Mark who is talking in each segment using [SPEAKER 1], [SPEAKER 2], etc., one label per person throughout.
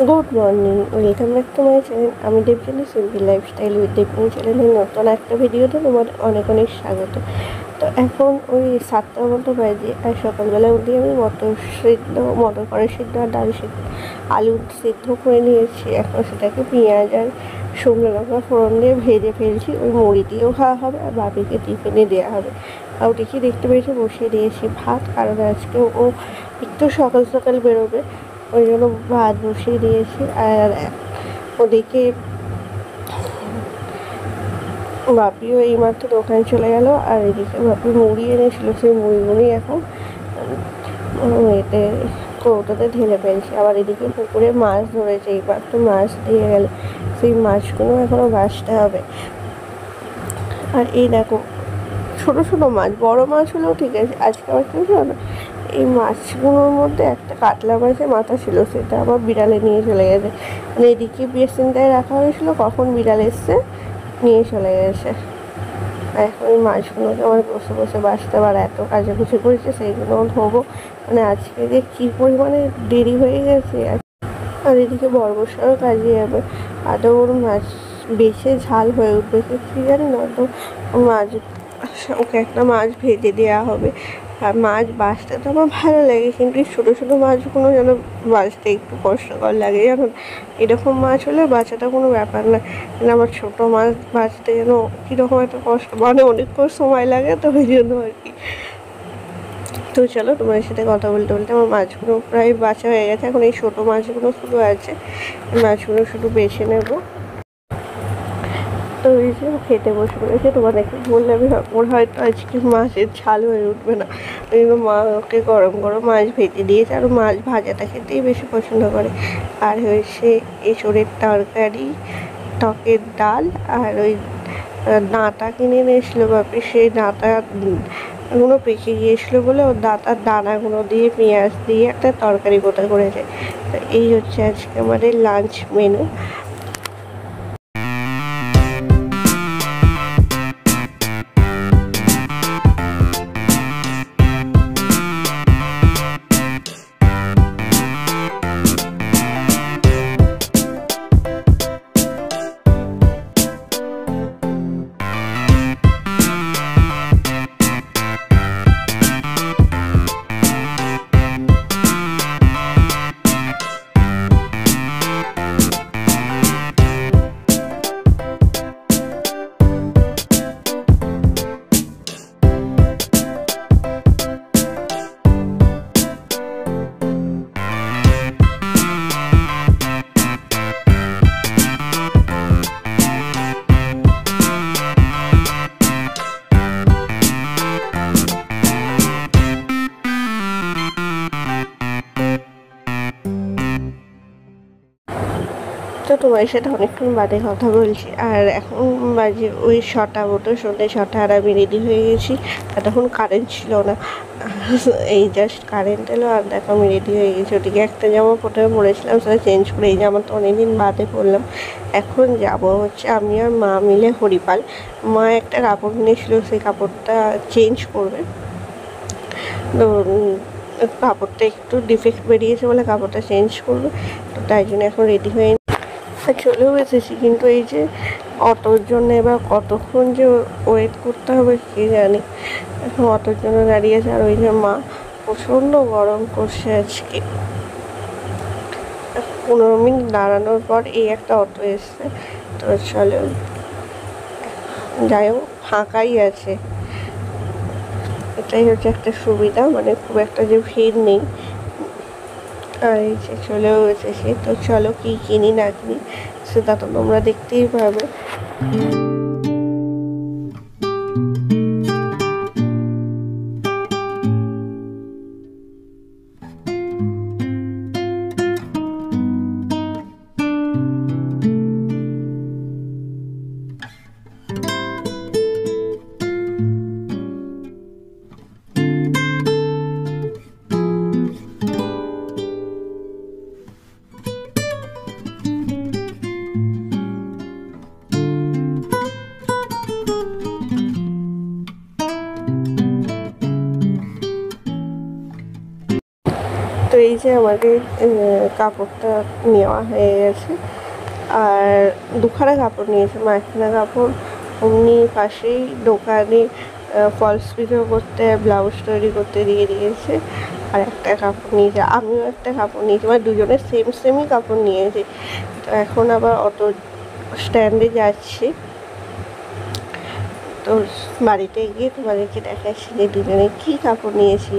[SPEAKER 1] Good morning, welcome back to my channel. আমি Debjani, simple lifestyle with Debjani চ্যানেলের নতুন একটা ভিডিওতে তোমার অনেক অনেক স্বাগত। তো এখন ওই 7টার মতো বাজে, আর সকালবেলা উঠে আমি মটর কড়াই সিদ্ধ আর ডাল সিদ্ধ আলু সিদ্ধ করে নিয়েছি। এখন সেটাকে পেঁয়াজ আর শুকনো লঙ্কা ফোড়ন দিয়ে ভেজে ফেলছি। ওই মুড়ি দিয়েও খাওয়া হবে আর বাপিকে টিফিনে দেওয়া হবে। আর ওদিকে দেখতে পেয়েছি বসিয়ে দিয়েছি ভাত, কারণ আজকে ও একটু সকাল সকাল বেরোবে, ওই জন্য ভাত বসিয়ে দিয়েছি। আর ওদিকে বাপিও এইমাত্র দোকানে চলে গেল, আর এদিকে বাপি মুড়ি এনেছিল, সেই মুড়িগুলি এখন এতে কৌটোতে ঢেলে ফেলছে। আবার এদিকে পুকুরে মাছ ধরেছে, এইবার তো মাছ দিয়ে গেল, সেই মাছগুলো এখনও বাছতে হবে। আর এই দেখো ছোটো ছোটো মাছ, বড় মাছ হলেও ঠিক আছে, আজকে আবার কেউ না, এই মাছগুলোর মধ্যে একটা কাতলা মাছের মাথা ছিল, সেটা আবার বিড়ালে নিয়ে চলে গেছে। মানে এদিকে বেসিনটায় রাখা হয়েছিল, কখন বিড়াল এসছে নিয়ে চলে গেছে। আর এখন এই মাছগুলোকে আমার বসে বসে বাঁচতে, আবার এত কাচাকুচি করেছে সেইগুলোও ধোবো। মানে আজকে যে কী পরিমাণে দেরি হয়ে গেছে। আর এদিকে বর্বসারও কাজে যাবে, আদৌ ওর মাছ বেছে ঝাল হয়ে উঠবে কি জানি না, তো মাছ ওকে একটা মাছ ভেজে দেওয়া হবে। আর মাছ বাছতে তো আমার ভালো লাগে, কিন্তু এই ছোটো ছোটো মাছগুলো যেন বাছতে একটু কষ্টকর লাগে, জানো। এরকম মাছ হলে বাছাটা কোনো ব্যাপার না, কিন্তু আমার ছোটো মাছ বাছতে যেন কীরকম একটা কষ্ট, মানে অনেকক্ষণ সময় লাগে, তো ওই জন্য আর কি। তো চলো, তোমার সাথে কথা বলতে বলতে আমার মাছগুলো প্রায় বাছা হয়ে গেছে। এখন এই ছোটো মাছগুলো শুধু আছে, মাছগুলো শুধু বেছে নেবো। তো এই যে খেতে বসে পড়েছে, তোমাদেরকে বললে আমি ওর হয়তো আজকে মাছের ঝাল হয়ে উঠবে না, ওই জন্য মা ওকে গরম গরম মাছ ভেজে দিয়েছে, আর মাছ ভাজাটা খেতেই বেশি পছন্দ করে। আর হয়েছে এঁচোড়ের তরকারি, টকের ডাল, আর ওই ডাঁটা কিনে এনেছিলো বাপি, সেই ডাঁটাগুলো পেকে গিয়েছিলো বলে ওর দানাগুলো দিয়ে পেঁয়াজ দিয়ে একটা তরকারি গোটা করেছে। তো এই হচ্ছে আজকে আমাদের লাঞ্চ মেনু। তো তোমার সাথে অনেকক্ষণ বাদে কথা বলছি, আর এখন বাজে ওই 6টা মতো, সন্ধ্যে 6টা, আর আমি রেডি হয়ে গেছি। আর তখন কারেন্ট ছিল না, এই জাস্ট কারেন্ট এলো, আর দেখো আমি রেডি হয়ে গেছি। ওদিকে একটা জামা প্রথমে পরেছিলাম, সেটা চেঞ্জ করে এই জামা তো অনেকদিন বাদে পরলাম। এখন যাবো হচ্ছে আমি আর মা মিলে হরিপাল। মা একটা কাপড় কিনেছিল, সেই কাপড়টা চেঞ্জ করবে, তো কাপড়টা একটু ডিফেক্ট বেরিয়েছে বলে কাপড়টা চেঞ্জ করবে, তো তাই জন্য এখন রেডি হয়ে চলেও এসেছি। কিন্তু এই যে অটোর জন্য এবার কতক্ষণ যে ওয়েট করতে হবে কে জানে, এখন অটোর জন্য দাঁড়িয়ে আছে। আর ওই যে মা প্রচণ্ড গরম করছে আজকে। 15 মিনিট দাঁড়ানোর পর এই একটা অটো এসছে, তো চলো, যাই হোক ফাঁকাই আছে, এটাই হচ্ছে একটা সুবিধা, মানে খুব একটা যে ভিড় নেই। আর এই যে চলেও এসেছি, তো চলো কী কিনি না কিনি সেটা তো তোমরা দেখতেই পাবে। তো এই যে আমাদের কাপড়টা নেওয়া হয়ে গেছে, আর দুখানা কাপড় নিয়েছে। মা একখানা কাপড় অমনি পাশেই দোকানে ফলস পিকো করতে, ব্লাউজ তৈরি করতে দিয়ে দিয়েছে, আর একটা কাপড় নিয়েছে। আমিও একটা কাপড় নিয়েছি, মানে দুজনে সেমই কাপড় নিয়েছি। তো এখন আবার অটো স্ট্যান্ডে যাচ্ছি, তো বাড়িতে গিয়ে তোমাদেরকে দেখাচ্ছি যে দুজনে কী কাপড় নিয়েছি।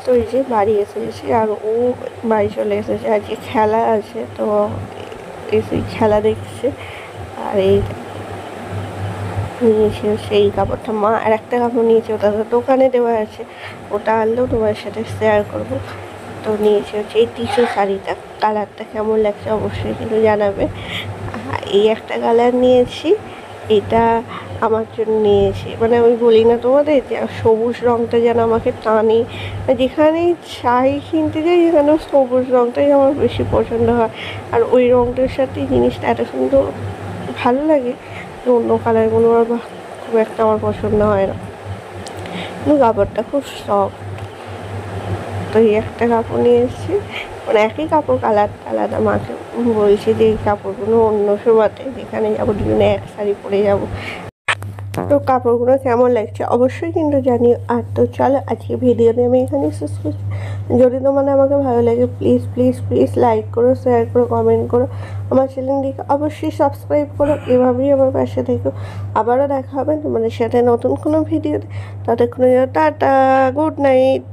[SPEAKER 1] তো এই যে বাড়ি এসেছি, আর ও বাড়ি চলে এসেছে। আজকে খেলা আছে, তো এসে খেলা দেখছে। আর এই নিয়েছি হচ্ছে এই কাপড়টা। মা আর একটা কাপড় নিয়েছে, ওটা তো দোকানে দেওয়া আছে, ওটা আনলেও তোমার সাথে শেয়ার করবো। তো নিয়েছি হচ্ছে এই টিসু শাড়িটা, কালারটা কেমন লাগছে অবশ্যই কিন্তু জানাবে। এই একটা কালার নিয়েছি, এটা আমার জন্য নিয়েছি। মানে আমি বলি না তোমাদের যে সবুজ রঙটা যেন আমাকে টানে, যেখানেই শাড়ি কিনতে যাই যেখানেও সবুজ রঙটাই আমার বেশি পছন্দ হয়। আর ওই রঙটার সাথে জিনিসটা এত সুন্দর ভালো লাগে, অন্য কালারগুলো আর খুব একটা আমার পছন্দ হয় না, কিন্তু কাপড়টা খুব সফট। তো এই একটা কাপড় নিয়ে এসেছি, মানে একই কাপড় কালারটা আলাদা। মাকে বলছি যে এই কাপড়গুলো অন্য সময়তে যেখানে যাবো দুজনে এক শাড়ি পরে যাবো। তো কাপড়গুলো কেমন লাগছে অবশ্যই কিন্তু জানিও। আর তো চলো আজকে ভিডিওতে আমি এখানেই শেষ করছি। যদি তোমাদের আমাকে ভালো লাগে প্লিজ প্লিজ প্লিজ লাইক করো, শেয়ার করো, কমেন্ট করো, আমার চ্যানেলটিকে অবশ্যই সাবস্ক্রাইব করো। এভাবেই আমার পাশে থেকো। আবারও দেখা হবে তোমাদের সাথে নতুন কোনো ভিডিওতে। ততক্ষণে টাটা, গুড নাইট।